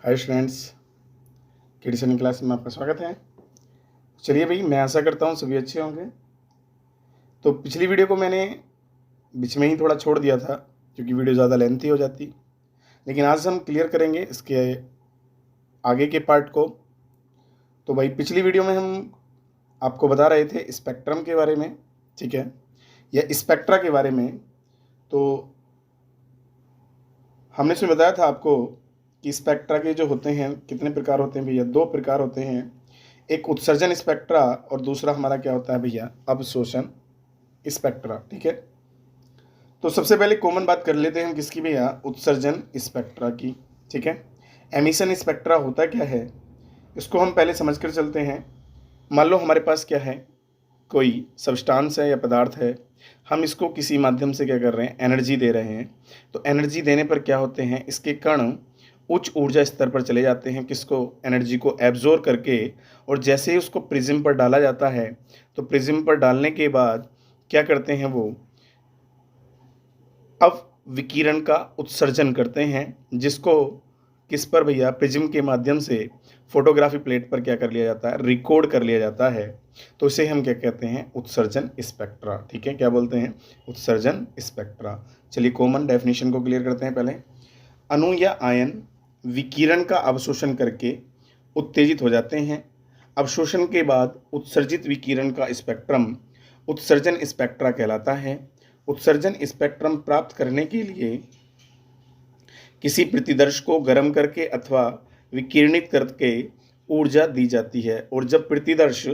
Hi students, किड्सन class में आपका स्वागत है। चलिए भाई, मैं आशा करता हूँ सभी अच्छे होंगे। तो पिछली वीडियो को मैंने बीच में ही थोड़ा छोड़ दिया था क्योंकि वीडियो ज़्यादा लेंथी हो जाती, लेकिन आज हम क्लियर करेंगे इसके आगे के पार्ट को। तो भाई पिछली वीडियो में हम आपको बता रहे थे स्पेक्ट्रम के बारे में, ठीक है, या स्पेक्ट्रा के बारे में। तो हमने इसमें बताया था आपको कि स्पेक्ट्रा के जो होते हैं कितने प्रकार होते हैं भैया, 2 प्रकार होते हैं। एक उत्सर्जन स्पेक्ट्रा और दूसरा हमारा क्या होता है भैया, अवशोषण स्पेक्ट्रा। ठीक है, तो सबसे पहले कॉमन बात कर लेते हैं हम किसकी भैया, उत्सर्जन स्पेक्ट्रा की। ठीक है, एमिशन स्पेक्ट्रा होता क्या है इसको हम पहले समझ कर चलते हैं। मान लो हमारे पास क्या है, कोई सब्सटेंस है या पदार्थ है, हम इसको किसी माध्यम से क्या कर रहे हैं, एनर्जी दे रहे हैं। तो एनर्जी देने पर क्या होते हैं, इसके कण उच्च ऊर्जा स्तर पर चले जाते हैं, किसको, एनर्जी को एब्जॉर्ब करके। और जैसे ही उसको प्रिज्म पर डाला जाता है तो प्रिज्म पर डालने के बाद क्या करते हैं, वो अब विकिरण का उत्सर्जन करते हैं, जिसको किस पर भैया, प्रिज्म के माध्यम से फोटोग्राफी प्लेट पर क्या कर लिया जाता है, रिकॉर्ड कर लिया जाता है। तो इसे हम क्या कहते हैं, उत्सर्जन स्पेक्ट्रा। ठीक है, क्या बोलते हैं, उत्सर्जन स्पेक्ट्रा। चलिए कॉमन डेफिनेशन को क्लियर करते हैं पहले। अणु या आयन विकिरण का अवशोषण करके उत्तेजित हो जाते हैं। अवशोषण के बाद उत्सर्जित विकिरण का स्पेक्ट्रम उत्सर्जन स्पेक्ट्रा कहलाता है। उत्सर्जन स्पेक्ट्रम प्राप्त करने के लिए किसी प्रतिदर्श को गर्म करके अथवा विकिरणित करके ऊर्जा दी जाती है, और जब प्रतिदर्श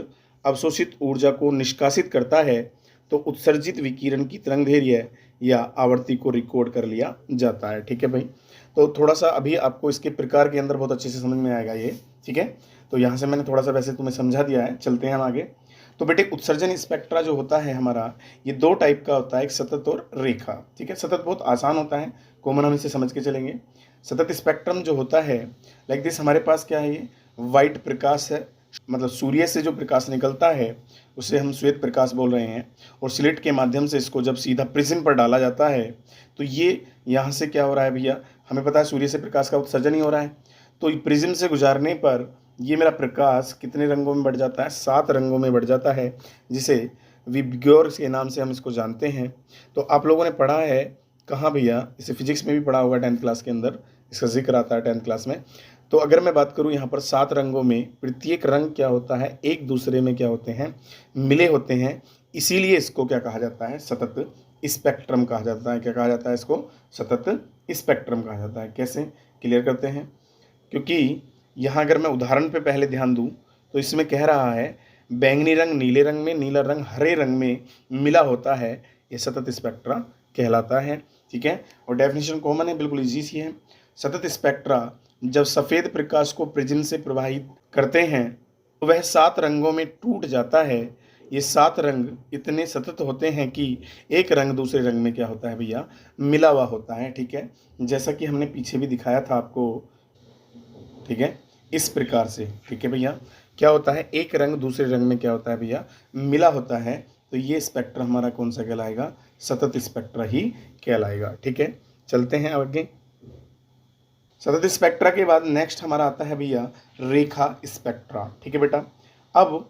अवशोषित ऊर्जा को निष्कासित करता है तो उत्सर्जित विकिरण की तरंगदैर्घ्य या आवर्ती को रिकॉर्ड कर लिया जाता है। ठीक है भाई, तो थोड़ा सा अभी आपको इसके प्रकार के अंदर बहुत अच्छे से समझ में आएगा ये। ठीक है, तो यहाँ से मैंने थोड़ा सा वैसे तुम्हें समझा दिया है, चलते हैं हम आगे। तो बेटे उत्सर्जन स्पेक्ट्रा जो होता है हमारा, ये 2 टाइप का होता है, एक सतत और रेखा। ठीक है, सतत बहुत आसान होता है, कॉमन हम इसे समझ के चलेंगे। सतत स्पेक्ट्रम जो होता है लाइक दिस, हमारे पास क्या है, ये वाइट प्रकाश है, मतलब सूर्य से जो प्रकाश निकलता है उसे हम श्वेत प्रकाश बोल रहे हैं। और स्लिट के माध्यम से इसको जब सीधा प्रिज्म पर डाला जाता है तो ये यहाँ से क्या हो रहा है भैया, हमें पता है सूर्य से प्रकाश का उत्सर्जन ही हो रहा है। तो प्रिज्म से गुजारने पर ये मेरा प्रकाश कितने रंगों में बढ़ जाता है, 7 रंगों में बढ़ जाता है, जिसे विबग्योर के नाम से हम इसको जानते हैं। तो आप लोगों ने पढ़ा है कहाँ भैया, इसे फिजिक्स में भी पढ़ा होगा 10th क्लास के अंदर, इसका जिक्र आता है 10th क्लास में। तो अगर मैं बात करूँ यहाँ पर 7 रंगों में प्रत्येक रंग क्या होता है, एक दूसरे में क्या होते हैं, मिले होते हैं। इसीलिए इसको क्या कहा जाता है, सतत स्पेक्ट्रम कहा जाता है। क्या कहा जाता है इसको, सतत स्पेक्ट्रम कहा जाता है। कैसे, क्लियर करते हैं। क्योंकि यहाँ अगर मैं उदाहरण पे पहले ध्यान दूँ तो इसमें कह रहा है बैंगनी रंग नीले रंग में, नीला रंग हरे रंग में मिला होता है, ये सतत स्पेक्ट्रा कहलाता है। ठीक है, और डेफिनेशन कॉमन है, बिल्कुल इजी सी है। सतत स्पेक्ट्रा जब सफ़ेद प्रकाश को प्रिज्म से प्रवाहित करते हैं तो वह 7 रंगों में टूट जाता है। ये 7 रंग इतने सतत होते हैं कि एक रंग दूसरे रंग में क्या होता है भैया, मिला हुआ होता है। ठीक है, जैसा कि हमने पीछे भी दिखाया था आपको। ठीक है, इस प्रकार से। ठीक है भैया, क्या होता है, एक रंग दूसरे रंग में क्या होता है भैया, मिला होता है। तो ये स्पेक्ट्रा हमारा कौन सा कहलाएगा, सतत स्पेक्ट्रा ही कहलाएगा। ठीक है, चलते हैं आगे। सतत स्पेक्ट्रा के बाद नेक्स्ट हमारा आता है भैया रेखा स्पेक्ट्रा। ठीक है बेटा, अब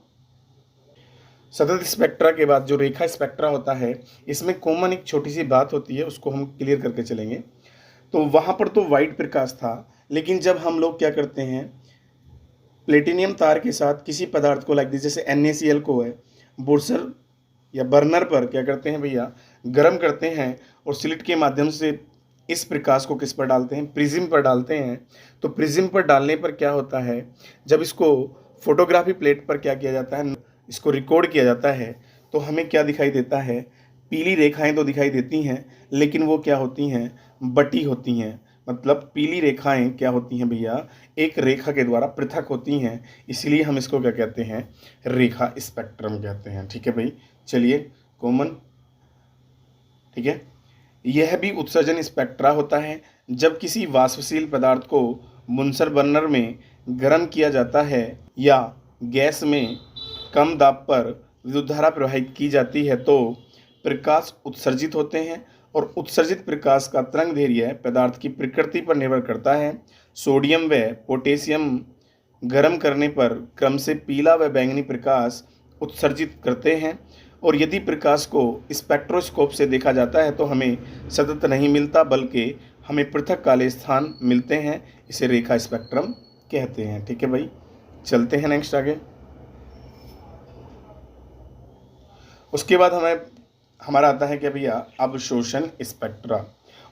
सतत स्पेक्ट्रा के बाद जो रेखा स्पेक्ट्रा होता है, इसमें कॉमन एक छोटी सी बात होती है, उसको हम क्लियर करके चलेंगे। तो वहाँ पर तो वाइट प्रकाश था, लेकिन जब हम लोग क्या करते हैं, प्लेटिनियम तार के साथ किसी पदार्थ को लाइक दिस, जैसे NaCl को है, बुरसर या बर्नर पर क्या करते हैं भैया, गर्म करते हैं और स्लिट के माध्यम से इस प्रकाश को किस पर डालते हैं, प्रिज्म पर डालते हैं। तो प्रिज्म पर डालने पर क्या होता है, जब इसको फोटोग्राफी प्लेट पर क्या किया जाता है, इसको रिकॉर्ड किया जाता है, तो हमें क्या दिखाई देता है, पीली रेखाएं तो दिखाई देती हैं, लेकिन वो क्या होती हैं, बटी होती हैं। मतलब पीली रेखाएं क्या होती हैं भैया, एक रेखा के द्वारा पृथक होती हैं, इसलिए हम इसको क्या कहते हैं, रेखा स्पेक्ट्रम कहते हैं। ठीक है भाई, चलिए कॉमन। ठीक है, यह भी उत्सर्जन स्पेक्ट्रा होता है। जब किसी वाष्पशील पदार्थ को मुंसर बर्नर में गर्म किया जाता है या गैस में कम दाब पर विद्युत धारा प्रवाहित की जाती है तो प्रकाश उत्सर्जित होते हैं, और उत्सर्जित प्रकाश का तरंगदैर्घ्य पदार्थ की प्रकृति पर निर्भर करता है। सोडियम व पोटेशियम गर्म करने पर क्रम से पीला व बैंगनी प्रकाश उत्सर्जित करते हैं, और यदि प्रकाश को स्पेक्ट्रोस्कोप से देखा जाता है तो हमें सतत नहीं मिलता बल्कि हमें पृथक काले स्थान मिलते हैं। इसे रेखा स्पेक्ट्रम कहते हैं। ठीक है भाई, चलते हैं नेक्स्ट आगे। उसके बाद हमारा आता है क्या भैया, अवशोषण स्पेक्ट्रा।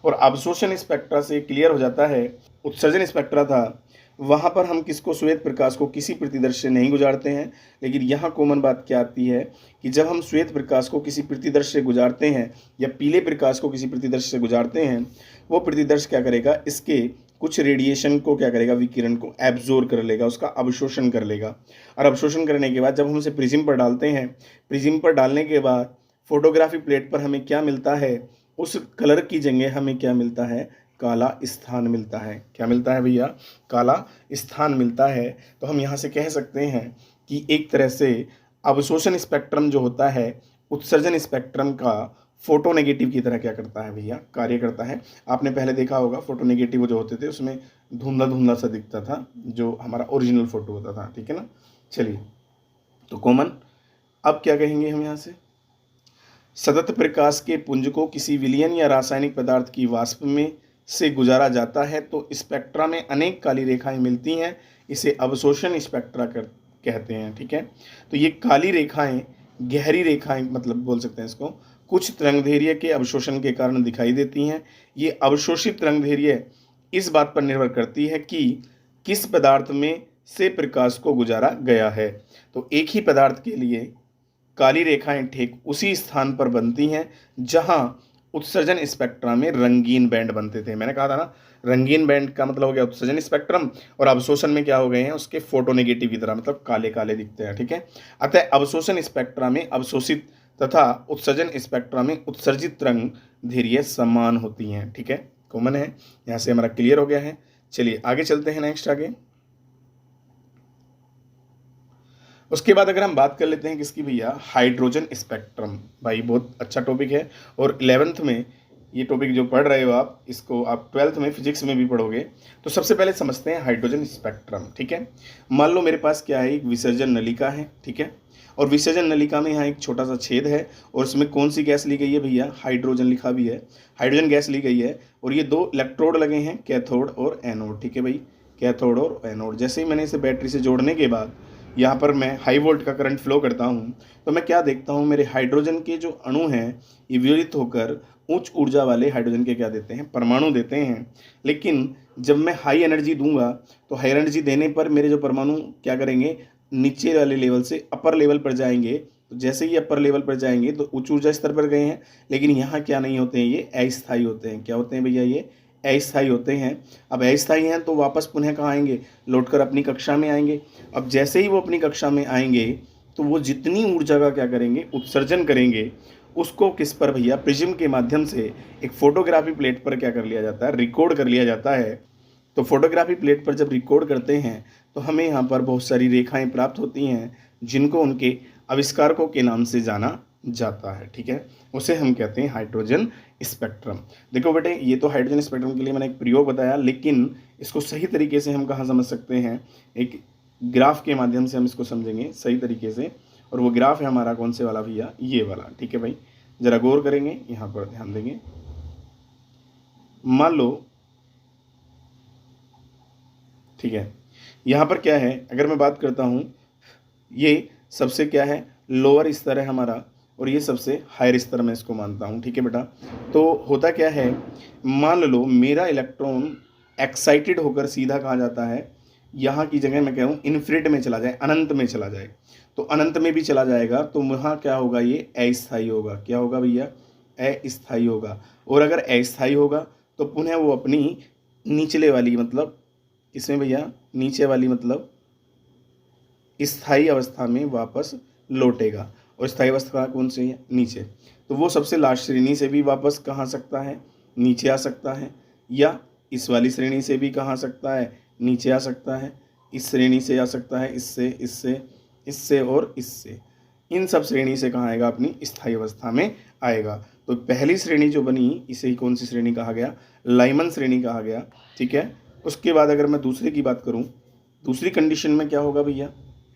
और अवशोषण स्पेक्ट्रा से क्लियर हो जाता है, उत्सर्जन स्पेक्ट्रा था वहाँ पर हम किसको, श्वेत प्रकाश को किसी प्रतिदर्श से नहीं गुजारते हैं। लेकिन यहाँ कॉमन बात क्या आती है कि जब हम श्वेत प्रकाश को किसी प्रतिदर्श से गुजारते हैं या पीले प्रकाश को किसी प्रतिदर्श से गुजारते हैं, वो प्रतिदर्श क्या करेगा, इसके कुछ रेडिएशन को क्या करेगा, विकिरण को एब्जॉर्ब कर लेगा, उसका अवशोषण कर लेगा। और अवशोषण करने के बाद जब हम उसे प्रिज्म पर डालते हैं, प्रिज्म पर डालने के बाद फोटोग्राफी प्लेट पर हमें क्या मिलता है, उस कलर की जगह हमें क्या मिलता है, काला स्थान मिलता है। क्या मिलता है भैया, काला स्थान मिलता है। तो हम यहाँ से कह सकते हैं कि एक तरह से अवशोषण स्पेक्ट्रम जो होता है उत्सर्जन स्पेक्ट्रम का फोटो नेगेटिव की तरह क्या करता है भैया, कार्य करता है। आपने पहले देखा होगा फोटो नेगेटिव जो होते थे उसमें धुंधला धुंधला सा दिखता था जो हमारा ओरिजिनल फोटो होता था। ठीक है ना, चलिए तो कॉमन। अब क्या कहेंगे हम यहाँ से, सतत प्रकाश के पुंज को किसी विलयन या रासायनिक पदार्थ की वाष्प में से गुजारा जाता है तो स्पेक्ट्रा में अनेक काली रेखाएं मिलती हैं, इसे अवशोषण स्पेक्ट्रा कहते हैं। ठीक है, तो ये काली रेखाएं, गहरी रेखाएं मतलब बोल सकते हैं इसको, कुछ तरंगदैर्घ्य के अवशोषण के कारण दिखाई देती हैं। ये अवशोषित तरंगदैर्घ्य इस बात पर निर्भर करती है कि किस पदार्थ में से प्रकाश को गुजारा गया है। तो एक ही पदार्थ के लिए काली रेखाएं ठीक उसी स्थान पर बनती हैं जहां उत्सर्जन स्पेक्ट्रा में रंगीन बैंड बनते थे। मैंने कहा था ना, रंगीन बैंड का मतलब हो गया उत्सर्जन स्पेक्ट्रम, और अवशोषण में क्या हो गए हैं, उसके फोटोनेगेटिव की तरह मतलब काले काले दिखते हैं। ठीक है, अतः अवशोषण स्पेक्ट्रा में अवशोषित तथा उत्सर्जन स्पेक्ट्रा में उत्सर्जित तरंग दैर्घ्य समान होती हैं। ठीक है, कॉमन है, यहाँ से हमारा क्लियर हो गया है। चलिए आगे चलते हैं नेक्स्ट आगे। उसके बाद अगर हम बात कर लेते हैं किसकी भैया, हाइड्रोजन स्पेक्ट्रम। भाई बहुत अच्छा टॉपिक है, और 11th में ये टॉपिक जो पढ़ रहे हो आप, इसको आप 12th में फिजिक्स में भी पढ़ोगे। तो सबसे पहले समझते हैं हाइड्रोजन स्पेक्ट्रम। ठीक है, मान लो मेरे पास क्या है, एक विसर्जन नलिका है। ठीक है, और विसर्जन नलिका में यहाँ एक छोटा सा छेद है, और उसमें कौन सी गैस ली गई है भैया, हाइड्रोजन लिखा भी है, हाइड्रोजन गैस ली गई है। और ये दो इलेक्ट्रोड लगे हैं, कैथोड और एनोड। ठीक है भाई, कैथोड और एनोड। जैसे ही मैंने इसे बैटरी से जोड़ने के बाद यहाँ पर मैं हाई वोल्ट का करंट फ्लो करता हूँ, तो मैं क्या देखता हूँ, मेरे हाइड्रोजन के जो अणु हैं ये वियोजित होकर उच्च ऊर्जा वाले हाइड्रोजन के क्या देते हैं, परमाणु देते हैं। लेकिन जब मैं हाई एनर्जी दूंगा तो हाई एनर्जी देने पर मेरे जो परमाणु क्या करेंगे, नीचे वाले लेवल से अपर लेवल पर जाएंगे। तो जैसे ही अपर लेवल पर जाएंगे तो उच्च ऊर्जा स्तर पर गए हैं। लेकिन यहाँ क्या नहीं होते हैं, ये अस्थायी होते हैं। क्या होते हैं भैया, ये अस्थायी होते हैं। अब अस्थायी हैं तो वापस पुनः कहाँ आएंगे, लौटकर अपनी कक्षा में आएंगे। अब जैसे ही वो अपनी कक्षा में आएंगे तो वो जितनी ऊर्जा का क्या करेंगे, उत्सर्जन करेंगे, उसको किस पर भैया, प्रिज्म के माध्यम से एक फोटोग्राफी प्लेट पर क्या कर लिया जाता है, रिकॉर्ड कर लिया जाता है। तो फोटोग्राफी प्लेट पर जब रिकॉर्ड करते हैं तो हमें यहाँ पर बहुत सारी रेखाएं प्राप्त होती हैं जिनको उनके आविष्कारकों के नाम से जाना जाता है। ठीक है, उसे हम कहते हैं हाइड्रोजन स्पेक्ट्रम। देखो बेटे, ये तो हाइड्रोजन स्पेक्ट्रम के लिए मैंने एक प्रयोग बताया, लेकिन इसको सही तरीके से हम कहाँ समझ सकते हैं, एक ग्राफ के माध्यम से हम इसको समझेंगे सही तरीके से। और वो ग्राफ है हमारा कौन से वाला भैया, ये वाला। ठीक है भाई, जरा गौर करेंगे, यहाँ पर ध्यान देंगे। मान लो, ठीक है, यहाँ पर क्या है, अगर मैं बात करता हूँ, ये सबसे क्या है, लोअर स्तर है हमारा, और ये सबसे हायर स्तर मैं इसको मानता हूँ। ठीक है बेटा, तो होता क्या है, मान लो मेरा इलेक्ट्रॉन एक्साइटेड होकर सीधा कहाँ जाता है, यहाँ की जगह मैं कहूँ इन्फिनिट में चला जाए, अनंत में चला जाए। तो अनंत में भी चला जाएगा तो वहाँ क्या होगा, ये अस्थायी होगा। क्या होगा भैया, अस्थायी होगा। और अगर अस्थायी होगा तो पुनः वो अपनी निचले वाली, मतलब इसमें भैया नीचे वाली मतलब स्थायी अवस्था में वापस लौटेगा। और स्थायी अवस्था कौन सी है, नीचे। तो वो सबसे लास्ट श्रेणी से भी वापस कहाँ आ सकता है, नीचे आ सकता है, या इस वाली श्रेणी से भी कहाँ आ सकता है, नीचे आ सकता है, इस श्रेणी से आ सकता है, इससे, इससे, इससे और इससे। इन सब श्रेणी से कहाँ आएगा, अपनी स्थायी अवस्था में आएगा। तो पहली श्रेणी जो बनी इसे ही कौन सी श्रेणी कहा गया, लाइमन श्रेणी कहा गया। ठीक है, उसके बाद अगर मैं दूसरे की बात करूं, दूसरी कंडीशन में क्या होगा भैया,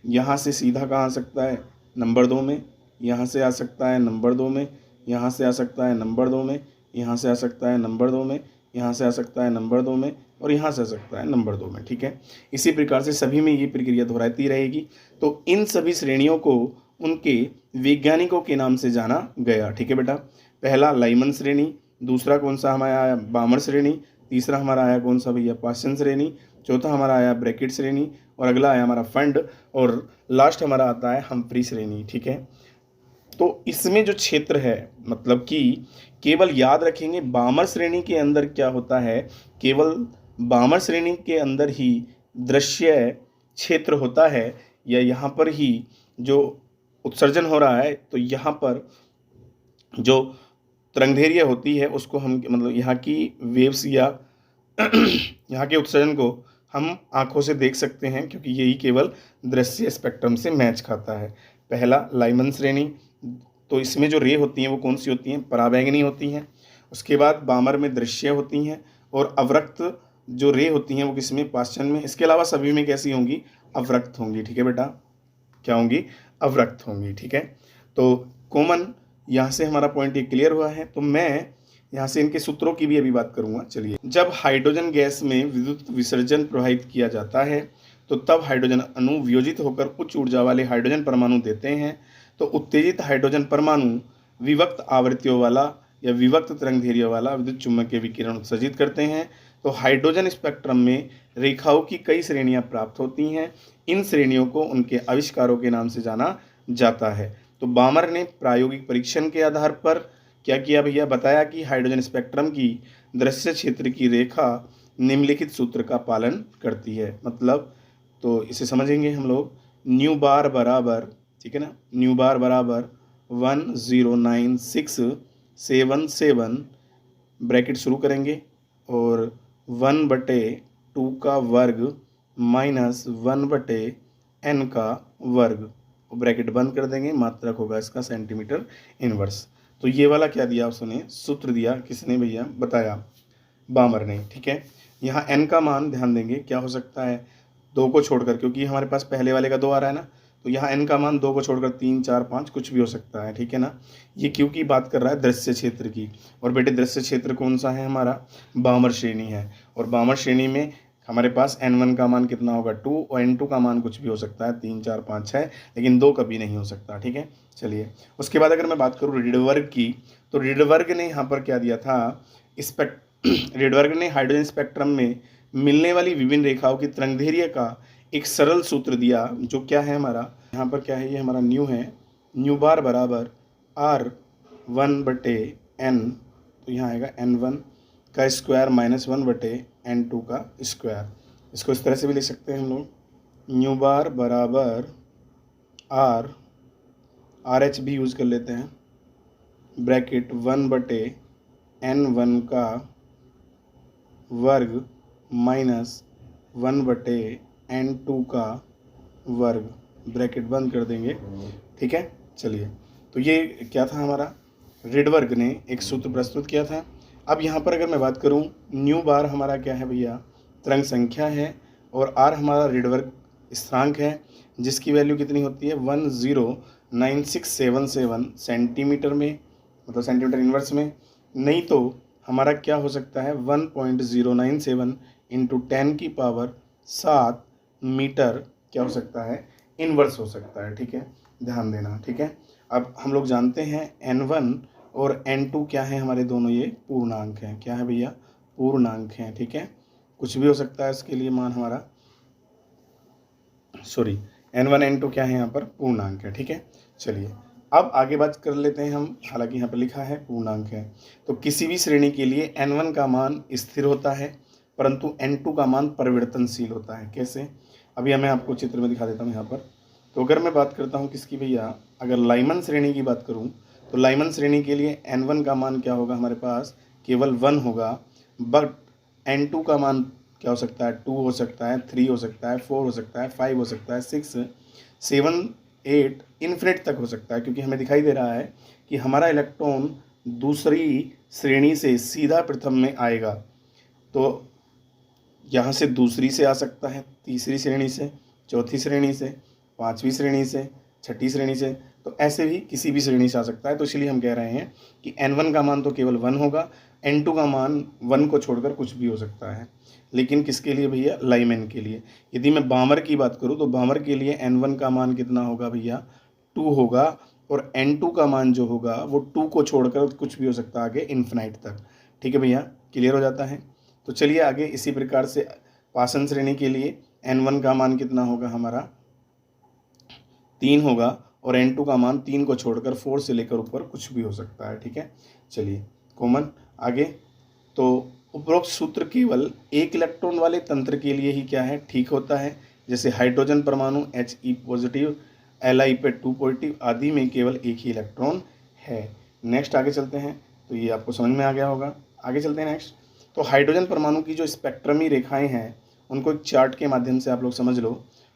यहाँ से सीधा कहाँ आ सकता है, नंबर 2 में, यहाँ से आ सकता है नंबर 2 में, यहाँ से आ सकता है नंबर 2 में, यहाँ से आ सकता है नंबर 2 में, यहाँ से आ सकता है नंबर 2 में, और यहाँ से आ सकता है नंबर 2 में। ठीक है, इसी प्रकार से सभी में ये प्रक्रिया दोहराती रहेगी। तो इन सभी श्रेणियों को उनके वैज्ञानिकों के नाम से जाना गया। ठीक है बेटा, पहला लाइमन श्रेणी, दूसरा कौन सा हमारा आया, बामर श्रेणी, तीसरा हमारा आया कौन सा भैया, पास्चन श्रेणी, चौथा हमारा आया ब्रैकेट श्रेणी, और अगला आया हमारा फंड, और लास्ट हमारा आता है हम्फ्री श्रेणी। ठीक है, तो इसमें जो क्षेत्र है, मतलब कि केवल याद रखेंगे बामर श्रेणी के अंदर क्या होता है, केवल बामर श्रेणी के अंदर ही दृश्य क्षेत्र होता है, या यहाँ पर ही जो उत्सर्जन हो रहा है, तो यहाँ पर जो तरंगधैर्य होती है उसको हम, मतलब यहाँ की वेव्स या यहाँ के उत्सर्जन को हम आंखों से देख सकते हैं, क्योंकि यही केवल दृश्य स्पेक्ट्रम से मैच खाता है। पहला लाइमन श्रेणी, तो इसमें जो रे होती हैं वो कौन सी होती हैं, पराबैंगनी होती हैं। उसके बाद बामर में दृश्य होती हैं, और अवरक्त जो रे होती हैं वो किसमें, पास्चन में। इसके अलावा सभी में कैसी होंगी, अवरक्त होंगी। ठीक है बेटा, क्या होंगी, अवरक्त होंगी। ठीक है, तो कॉमन यहाँ से हमारा पॉइंट ये क्लियर हुआ है। तो मैं यहाँ से इनके सूत्रों की भी अभी बात करूँगा। चलिए, जब हाइड्रोजन गैस में विद्युत विसर्जन प्रवाहित किया जाता है तो तब हाइड्रोजन अणु वियोजित होकर उच्च ऊर्जा वाले हाइड्रोजन परमाणु देते हैं। तो उत्तेजित हाइड्रोजन परमाणु विभक्त आवृत्तियों वाला या विभक्त तरंगधैर्य वाला विद्युत चुम्बकीय विकिरण उत्सर्जित करते हैं। तो हाइड्रोजन स्पेक्ट्रम में रेखाओं की कई श्रेणियां प्राप्त होती हैं। इन श्रेणियों को उनके आविष्कारों के नाम से जाना जाता है। तो बामर ने प्रायोगिक परीक्षण के आधार पर क्या किया भैया, बताया कि हाइड्रोजन स्पेक्ट्रम की दृश्य क्षेत्र की रेखा निम्नलिखित सूत्र का पालन करती है। मतलब तो इसे समझेंगे हम लोग, न्यू बार बराबर, ठीक है ना, न्यू बार बराबर 1096777 ब्रैकेट शुरू करेंगे, और 1/2 का वर्ग माइनस 1/n का वर्ग, ब्रैकेट बंद कर देंगे। मात्रक होगा इसका सेंटीमीटर इनवर्स। तो ये वाला क्या दिया उसने, सूत्र दिया, किसने भैया, बताया बामर ने। ठीक है, यहाँ n का मान ध्यान देंगे क्या हो सकता है, 2 को छोड़कर, क्योंकि हमारे पास पहले वाले का 2 आ रहा है ना, तो यहाँ n का मान 2 को छोड़कर 3, 4, 5 कुछ भी हो सकता है। ठीक है ना, ये क्यों की बात कर रहा है, दृश्य क्षेत्र की। और बेटे दृश्य क्षेत्र कौन सा है, हमारा बामर श्रेणी है। और बामर श्रेणी में हमारे पास n1 का मान कितना होगा 2, और n2 का मान कुछ भी हो सकता है 3, 4, 5, 6, लेकिन 2 कभी नहीं हो सकता। ठीक है, चलिए उसके बाद अगर मैं बात करूँ रिडबर्ग की, तो रिडबर्ग ने यहाँ पर क्या दिया था, रिडबर्ग ने हाइड्रोजन स्पेक्ट्रम में मिलने वाली विभिन्न रेखाओं की तरंगधैर्य का एक सरल सूत्र दिया, जो क्या है हमारा, यहाँ पर क्या है, ये हमारा न्यू है, न्यू बार बराबर R1/n, तो यहाँ आएगा n1 का स्क्वायर माइनस 1/n2 का स्क्वायर। इसको इस तरह से भी लिख सकते हैं हम लोग, न्यू बार बराबर RH भी यूज़ कर लेते हैं, ब्रैकेट 1/n1 का वर्ग माइनस 1/n2 का वर्ग, ब्रैकेट बंद कर देंगे। ठीक है, चलिए, तो ये क्या था हमारा, रिडबर्ग ने एक सूत्र प्रस्तुत किया था। अब यहाँ पर अगर मैं बात करूँ, न्यू बार हमारा क्या है भैया, तरंग संख्या है, और आर हमारा रिडबर्ग स्थिरांक है, जिसकी वैल्यू कितनी होती है 1096777 सेंटीमीटर में, मतलब सेंटीमीटर इनवर्स में। नहीं तो हमारा क्या हो सकता है 1.097 इंटू 10⁻7 मीटर क्या हो सकता है, इनवर्स हो सकता है। ठीक है, ध्यान देना। ठीक है, अब हम लोग जानते हैं n1 और n2 क्या है, हमारे दोनों ये पूर्णांक हैं। क्या है भैया, पूर्णांक हैं। ठीक है, कुछ भी हो सकता है इसके लिए मान हमारा, सॉरी n1 n2 क्या है यहाँ पर, पूर्णांक है। ठीक है, चलिए अब आगे बात कर लेते हैं हम, हालांकि यहाँ पर लिखा है पूर्णांक है। तो किसी भी श्रेणी के लिए n1 का मान स्थिर होता है, परंतु n2 का मान परिवर्तनशील होता है। कैसे, अभी मैं आपको चित्र में दिखा देता हूँ यहाँ पर। तो अगर मैं बात करता हूँ किसकी भैया, अगर लाइमन श्रेणी की बात करूँ, तो लाइमन श्रेणी के लिए n1 का मान क्या होगा, हमारे पास केवल 1 होगा, बट n2 का मान क्या हो सकता है, 2 हो सकता है, 3 हो सकता है, 4 हो सकता है, 5 हो सकता है, 6, 7, 8 इन्फिनिट तक हो सकता है, क्योंकि हमें दिखाई दे रहा है कि हमारा इलेक्ट्रॉन दूसरी श्रेणी से सीधा प्रथम में आएगा। तो यहाँ से दूसरी से आ सकता है, तीसरी श्रेणी से, चौथी श्रेणी से, पांचवी श्रेणी से, छठी श्रेणी से, तो ऐसे भी किसी भी श्रेणी से आ सकता है। तो इसलिए हम कह रहे हैं कि n1 का मान तो केवल 1 होगा, n2 का मान 1 को छोड़कर कुछ भी हो सकता है। लेकिन किसके लिए भैया? लाइमैन के लिए। यदि मैं बामर की बात करूँ तो बामर के लिए n1 का मान कितना होगा भैया? 2 होगा, और n2 का मान जो होगा वो 2 को छोड़कर कुछ भी हो सकता है आगे इन्फिनाइट तक। ठीक है भैया, क्लियर हो जाता है। तो चलिए आगे इसी प्रकार से पाषाण श्रेणी के लिए n1 का मान कितना होगा हमारा? 3 होगा, और n2 का मान 3 को छोड़कर 4 से लेकर ऊपर कुछ भी हो सकता है। ठीक है, चलिए कॉमन आगे। तो उपरोक्त सूत्र केवल एक इलेक्ट्रॉन वाले तंत्र के लिए ही क्या है? ठीक होता है। जैसे हाइड्रोजन परमाणु He पॉजिटिव, Li पे 2 पॉजिटिव आदि में केवल एक ही इलेक्ट्रॉन है। नेक्स्ट आगे चलते हैं, तो ये आपको समझ में आ गया होगा। आगे चलते हैं नेक्स्ट। तो हाइड्रोजन परमाणु की जो स्पेक्ट्रमी रेखाएं हैं उनको एक चार्ट के माध्यम से आप लोग समझ लो।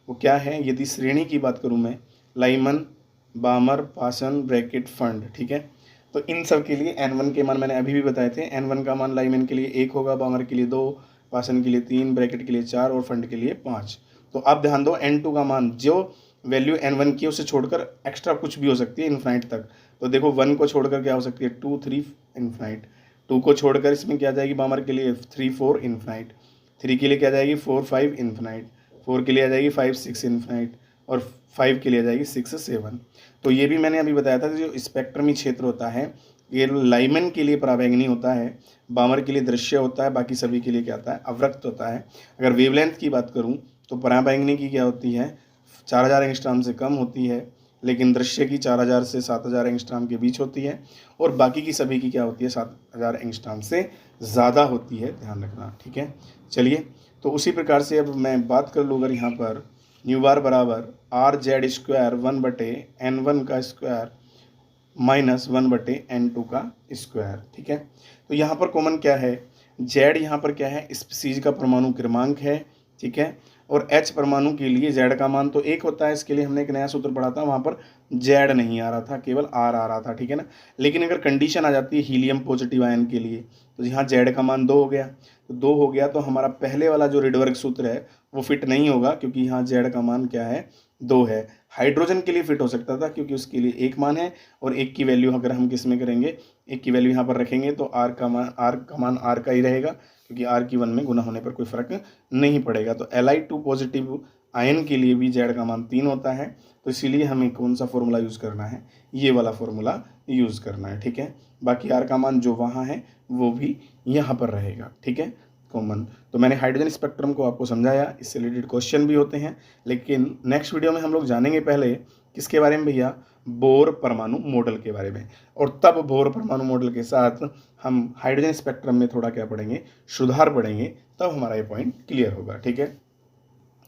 वो क्या है? यदि श्रेणी की बात करूँ मैं, लाइमन, बामर, पाषाण, ब्रैकेट, फंड। ठीक है, तो इन सब के लिए n1 के मान मैंने अभी भी बताए थे। n1 का मान लाइमन के लिए 1 होगा, बामर के लिए 2, पाषाण के लिए 3, ब्रैकेट के लिए 4 और फंड के लिए 5। तो आप ध्यान दो, n2 का मान जो वैल्यू n1 की उसे छोड़कर एक्स्ट्रा कुछ भी हो सकती है इन्फाइनाइट तक। तो देखो 1 को छोड़कर क्या हो सकती है? 2, 3 इन्फाइनाइट। 2 को छोड़कर इसमें क्या जाएगी बामर के लिए? 3, 4 इन्फाइनाइट। 3 के लिए क्या जाएगी? 4, 5 इन्फाइनाइट। 4 के लिए आ जाएगी 5, 6 इन्फाइनाइट, और 5 के लिए आ जाएगी 6, 7। तो ये भी मैंने अभी बताया था कि जो स्पेक्ट्रमी क्षेत्र होता है ये लाइमन के लिए पराबैंगनी होता है, बामर के लिए दृश्य होता है, बाकी सभी के लिए क्या होता है? अवरक्त होता है। अगर वेवलेंथ की बात करूं तो पराबैंगनी की क्या होती है? 4000 एंगस्ट्रॉम से कम होती है, लेकिन दृश्य की 4000 से 7000 एंगस्ट्रॉम के बीच होती है, और बाकी की सभी की क्या होती है? 7000 एंगस्ट्रॉम से ज़्यादा होती है, ध्यान रखना। ठीक है, चलिए तो उसी प्रकार से अब मैं बात कर लूँ अगर यहाँ पर न्यू बार बराबर RZ² 1/n1 का स्क्वायर माइनस 1/n2 का स्क्वायर। ठीक है, तो यहाँ पर कॉमन क्या है? Z यहाँ पर क्या है? स्पीसीज का परमाणु क्रमांक है। ठीक है, और H परमाणु के लिए Z का मान तो 1 होता है। इसके लिए हमने एक नया सूत्र पढ़ा था, वहाँ पर Z नहीं आ रहा था, केवल R आ रहा था। ठीक है ना, लेकिन अगर कंडीशन आ जाती है हीलियम पॉजिटिव आयन के लिए, तो यहाँ Z का मान 2 हो गया। तो 2 हो गया तो हमारा पहले वाला जो रिडवर्ग सूत्र है वो फिट नहीं होगा, क्योंकि यहाँ Z का मान क्या है? 2 है। हाइड्रोजन के लिए फिट हो सकता था क्योंकि उसके लिए 1 मान है, और 1 की वैल्यू अगर हम किस में करेंगे? 1 की वैल्यू यहाँ पर रखेंगे तो R का मान R का ही रहेगा, क्योंकि R की 1 में गुना होने पर कोई फर्क नहीं पड़ेगा। तो Li2 पॉजिटिव आयन के लिए भी Z का मान 3 होता है। तो इसीलिए हमें कौन सा फॉर्मूला यूज़ करना है? ये वाला फॉर्मूला यूज़ करना है। ठीक है, बाकी R का मान जो वहाँ है वो भी यहाँ पर रहेगा। ठीक है, कॉमन। तो मैंने हाइड्रोजन स्पेक्ट्रम को आपको समझाया, इससे रिलेटेड क्वेश्चन भी होते हैं, लेकिन नेक्स्ट वीडियो में हम लोग जानेंगे पहले किसके बारे में भैया? बोर परमाणु मॉडल के बारे में। और तब बोर परमाणु मॉडल के साथ हम हाइड्रोजन स्पेक्ट्रम में थोड़ा क्या पढ़ेंगे? सुधार पढ़ेंगे, तब हमारा ये पॉइंट क्लियर होगा। ठीक है,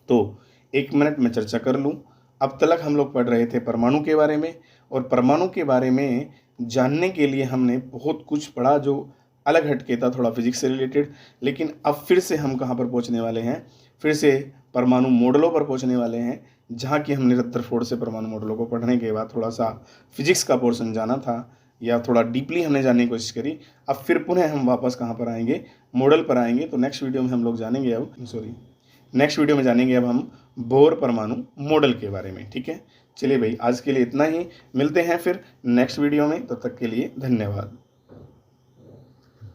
तो 1 मिनट में चर्चा कर लूँ। अब तक हम लोग पढ़ रहे थे परमाणु के बारे में, और परमाणु के बारे में जानने के लिए हमने बहुत कुछ पढ़ा जो अलग हटके था, थोड़ा फिजिक्स से रिलेटेड। लेकिन अब फिर से हम कहाँ पर पहुँचने वाले हैं? फिर से परमाणु मॉडलों पर पहुँचने वाले हैं, जहाँ की हमने रदरफोर्ड से परमाणु मॉडलों को पढ़ने के बाद थोड़ा सा फिजिक्स का पोर्शन जाना था, या थोड़ा डीपली हमने जानने की कोशिश करी। अब फिर पुनः हम वापस कहाँ पर आएंगे? मॉडल पर आएंगे। तो नेक्स्ट वीडियो में हम लोग जानेंगे नेक्स्ट वीडियो में जानेंगे अब हम बोर परमाणु मॉडल के बारे में। ठीक है, चलिए भाई आज के लिए इतना ही, मिलते हैं फिर नेक्स्ट वीडियो में, तब तक के लिए धन्यवाद।